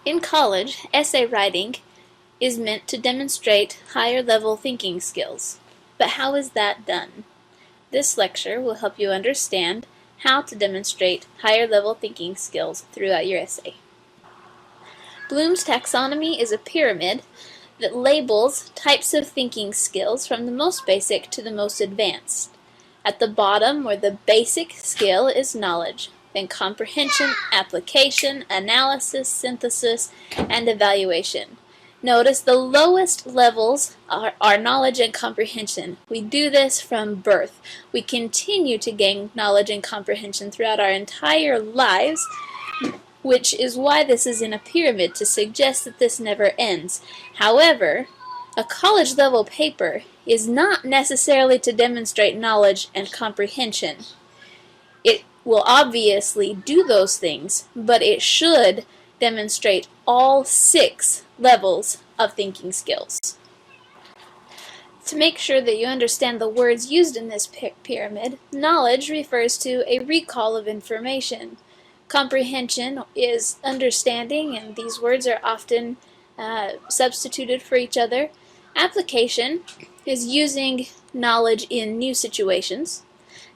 In college, essay writing is meant to demonstrate higher-level thinking skills. But how is that done? This lecture will help you understand how to demonstrate higher-level thinking skills throughout your essay. Bloom's taxonomy is a pyramid that labels types of thinking skills from the most basic to the most advanced. At the bottom, where the basic skill is knowledge, then comprehension, application, analysis, synthesis, and evaluation. Notice the lowest levels are knowledge and comprehension. We do this from birth. We continue to gain knowledge and comprehension throughout our entire lives, which is why this is in a pyramid, to suggest that this never ends. However, a college-level paper is not necessarily to demonstrate knowledge and comprehension. It will obviously do those things, but it should demonstrate all 6 levels of thinking skills. To make sure that you understand the words used in this pyramid, knowledge refers to a recall of information. Comprehension is understanding, and these words are often substituted for each other. Application is using knowledge in new situations.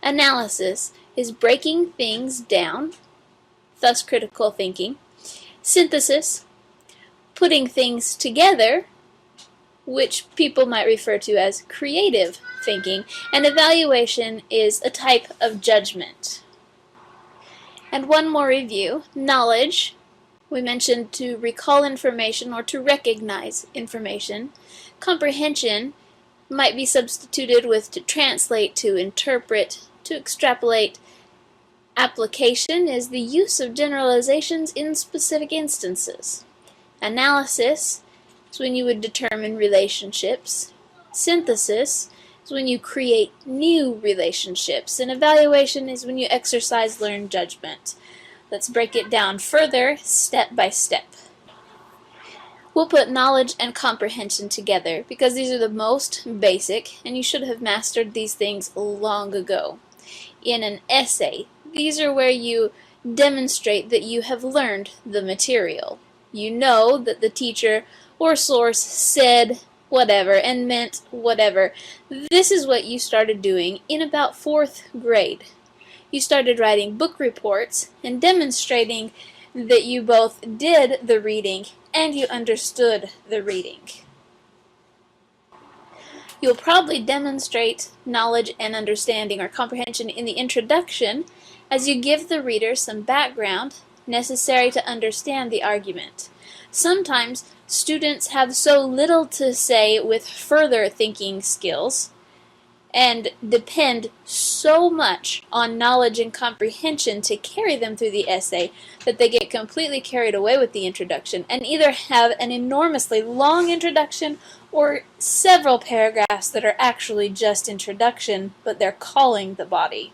Analysis is breaking things down, thus critical thinking. Synthesis, putting things together, which people might refer to as creative thinking. And evaluation is a type of judgment. And one more review. Knowledge, we mentioned to recall information or to recognize information. Comprehension might be substituted with to translate, to interpret, to extrapolate. Application is the use of generalizations in specific instances. Analysis is when you would determine relationships. Synthesis is when you create new relationships. And evaluation is when you exercise learned judgment. Let's break it down further, step by step. We'll put knowledge and comprehension together because these are the most basic, and you should have mastered these things long ago. In an essay, these are where you demonstrate that you have learned the material. You know that the teacher or source said whatever and meant whatever. This is what you started doing in about 4th grade. You started writing book reports and demonstrating that you both did the reading and you understood the reading. You'll probably demonstrate knowledge and understanding or comprehension in the introduction as you give the reader some background necessary to understand the argument. Sometimes students have so little to say with further thinking skills and depend so much on knowledge and comprehension to carry them through the essay that they get completely carried away with the introduction and either have an enormously long introduction or several paragraphs that are actually just introduction, but they're calling the body.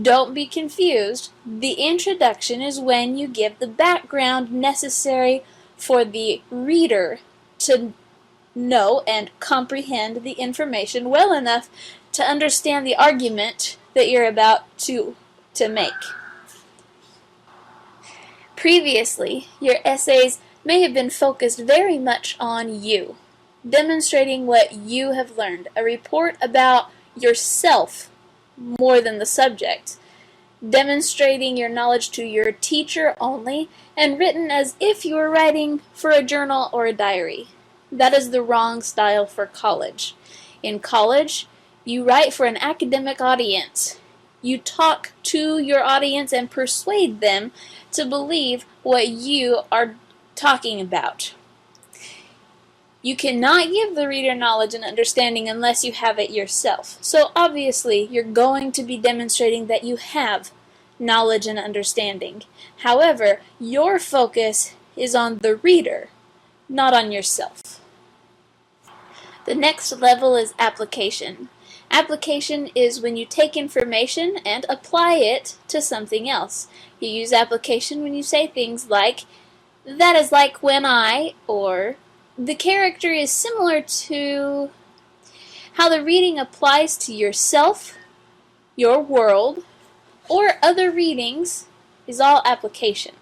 Don't be confused. The introduction is when you give the background necessary for the reader to know and comprehend the information well enough to understand the argument that you're about to make. Previously, your essays may have been focused very much on you, demonstrating what you have learned, a report about yourself more than the subject, demonstrating your knowledge to your teacher only, and written as if you were writing for a journal or a diary. That is the wrong style for college. In college, you write for an academic audience. You talk to your audience and persuade them to believe what you are talking about. You cannot give the reader knowledge and understanding unless you have it yourself. So obviously, you're going to be demonstrating that you have knowledge and understanding. However, your focus is on the reader, not on yourself. The next level is application. Application is when you take information and apply it to something else. You use application when you say things like, "That is like when I," or "the character is similar to." How the reading applies to yourself, your world, or other readings is all application.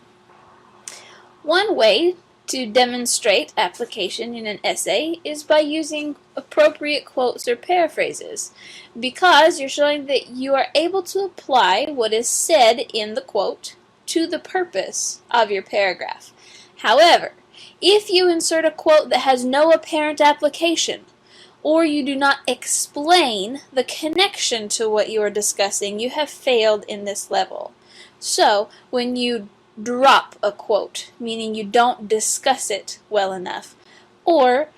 One way to demonstrate application in an essay is by using appropriate quotes or paraphrases, because you're showing that you are able to apply what is said in the quote to the purpose of your paragraph. However, if you insert a quote that has no apparent application, or you do not explain the connection to what you are discussing, you have failed in this level. So, when you drop a quote, meaning you don't discuss it well enough, or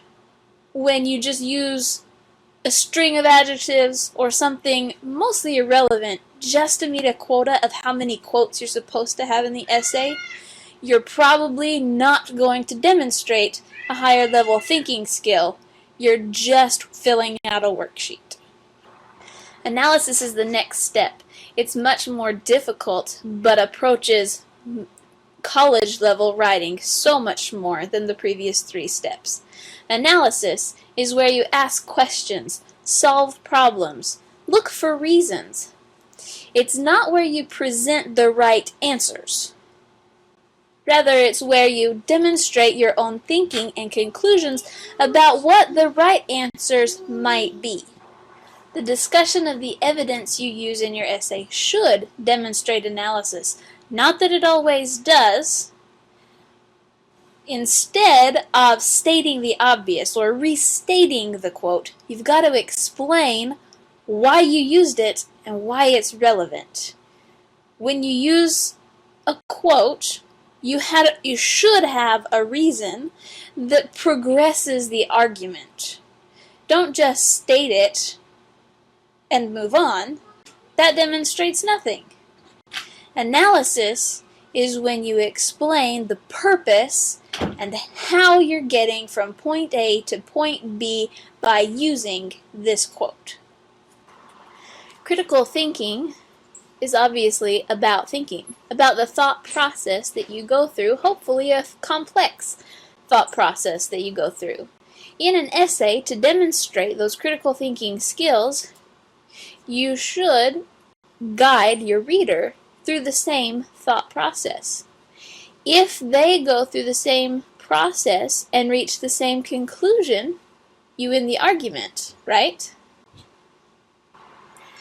when you just use a string of adjectives or something mostly irrelevant just to meet a quota of how many quotes you're supposed to have in the essay, you're probably not going to demonstrate a higher level thinking skill. You're just filling out a worksheet. Analysis is the next step. It's much more difficult, but approaches college level writing so much more than the previous 3 steps. Analysis is where you ask questions, solve problems, look for reasons. It's not where you present the right answers. Rather, it's where you demonstrate your own thinking and conclusions about what the right answers might be. The discussion of the evidence you use in your essay should demonstrate analysis. Not that it always does. Instead of stating the obvious or restating the quote, you've got to explain why you used it and why it's relevant. When you use a quote, you should have a reason that progresses the argument. Don't just state it and move on. That demonstrates nothing. Analysis is when you explain the purpose and how you're getting from point A to point B by using this quote. Critical thinking is obviously about thinking, about the thought process that you go through, hopefully a complex thought process that you go through. In an essay, to demonstrate those critical thinking skills, you should guide your reader through the same thought process. If they go through the same process and reach the same conclusion, you win the argument, right?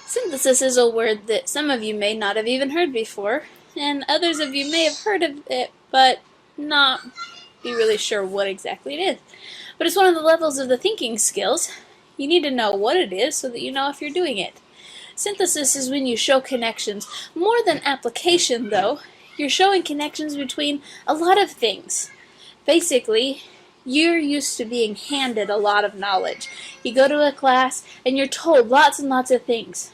Synthesis is a word that some of you may not have even heard before, and others of you may have heard of it, but not be really sure what exactly it is. But it's one of the levels of the thinking skills. You need to know what it is so that you know if you're doing it. Synthesis is when you show connections. More than application, though, you're showing connections between a lot of things. Basically, you're used to being handed a lot of knowledge. You go to a class and you're told lots and lots of things.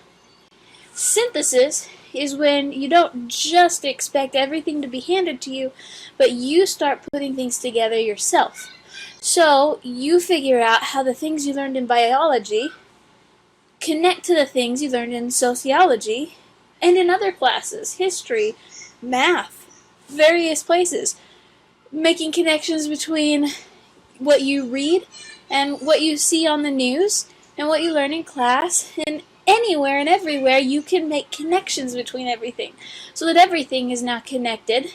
Synthesis is when you don't just expect everything to be handed to you, but you start putting things together yourself. So you figure out how the things you learned in biology connect to the things you learned in sociology and in other classes, history, math, various places, making connections between what you read and what you see on the news and what you learn in class, and anywhere and everywhere you can make connections between everything so that everything is now connected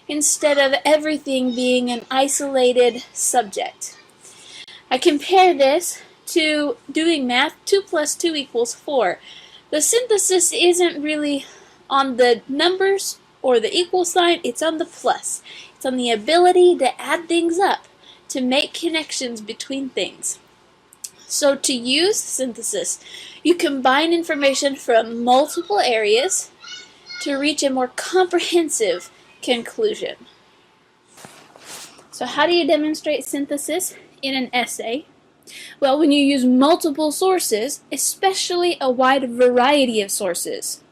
instead of everything being an isolated subject. I compare this to doing math. 2 plus 2 equals 4. The synthesis isn't really on the numbers or the equal sign, it's on the plus. It's on the ability to add things up, to make connections between things. So to use synthesis, you combine information from multiple areas to reach a more comprehensive conclusion. So how do you demonstrate synthesis in an essay? Well, when you use multiple sources, especially a wide variety of sources.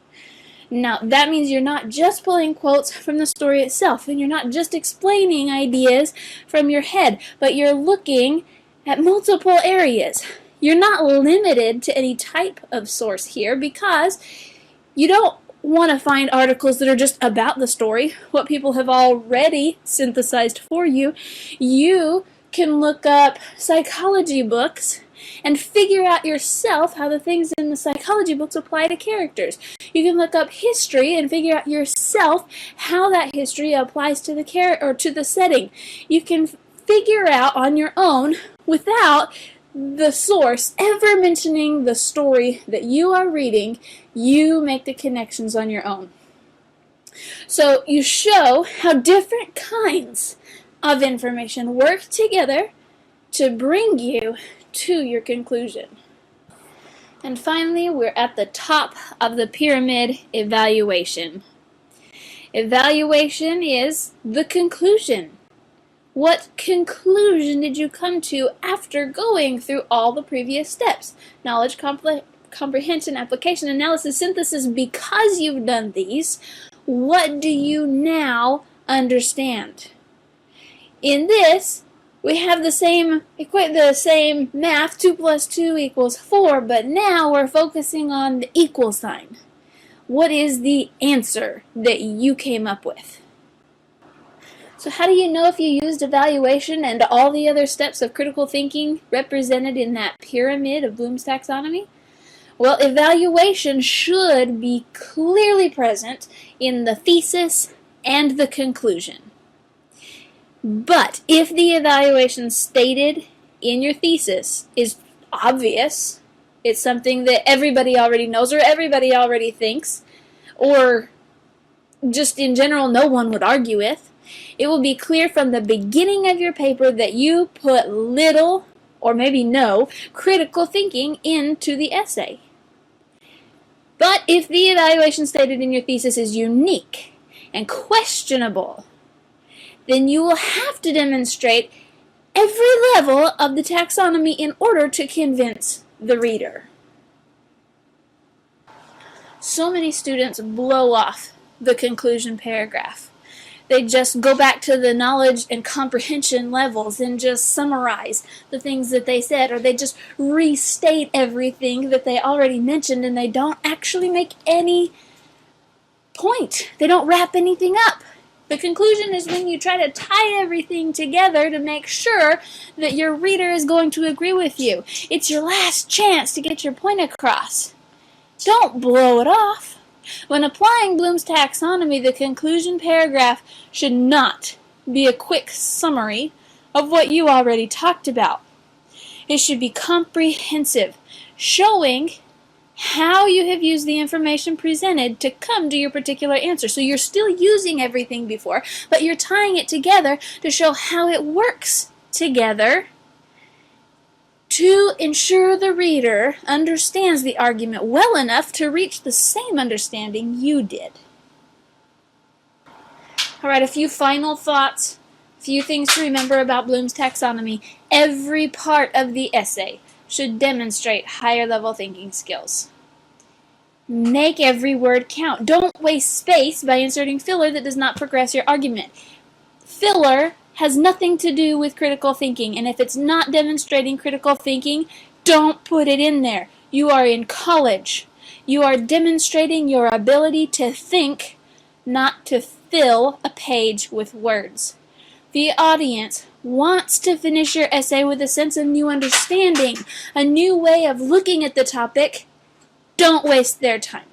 Now, that means you're not just pulling quotes from the story itself, and you're not just explaining ideas from your head, but you're looking at multiple areas. You're not limited to any type of source here because you don't want to find articles that are just about the story, what people have already synthesized for you. You can look up psychology books and figure out yourself how the things in the psychology books apply to characters. You can look up history and figure out yourself how that history applies to the setting. You can figure out on your own without the source ever mentioning the story that you are reading. You make the connections on your own. So you show how different kinds of information work together to bring you to your conclusion. And finally, we're at the top of the pyramid: evaluation. Evaluation is the conclusion. What conclusion did you come to after going through all the previous steps? Knowledge, comprehension, application, analysis, synthesis. Because you've done these, what do you now understand? In this, we have the same math, 2 plus 2 equals 4, but now we're focusing on the equal sign. What is the answer that you came up with? So how do you know if you used evaluation and all the other steps of critical thinking represented in that pyramid of Bloom's taxonomy? Well, evaluation should be clearly present in the thesis and the conclusion. But if the evaluation stated in your thesis is obvious, it's something that everybody already knows or everybody already thinks, or just in general no one would argue with, it will be clear from the beginning of your paper that you put little, or maybe no, critical thinking into the essay. But if the evaluation stated in your thesis is unique and questionable, then you will have to demonstrate every level of the taxonomy in order to convince the reader. So many students blow off the conclusion paragraph. They just go back to the knowledge and comprehension levels and just summarize the things that they said, or they just restate everything that they already mentioned, and they don't actually make any point. They don't wrap anything up. The conclusion is when you try to tie everything together to make sure that your reader is going to agree with you. It's your last chance to get your point across. Don't blow it off. When applying Bloom's taxonomy, the conclusion paragraph should not be a quick summary of what you already talked about. It should be comprehensive, showing how you have used the information presented to come to your particular answer. So you're still using everything before, but you're tying it together to show how it works together to ensure the reader understands the argument well enough to reach the same understanding you did. All right, a few final thoughts, a few things to remember about Bloom's taxonomy. Every part of the essay should demonstrate higher level thinking skills. Make every word count. Don't waste space by inserting filler that does not progress your argument. Filler has nothing to do with critical thinking, and if it's not demonstrating critical thinking, don't put it in there. You are in college. You are demonstrating your ability to think, not to fill a page with words. The audience wants to finish your essay with a sense of new understanding, a new way of looking at the topic. Don't waste their time.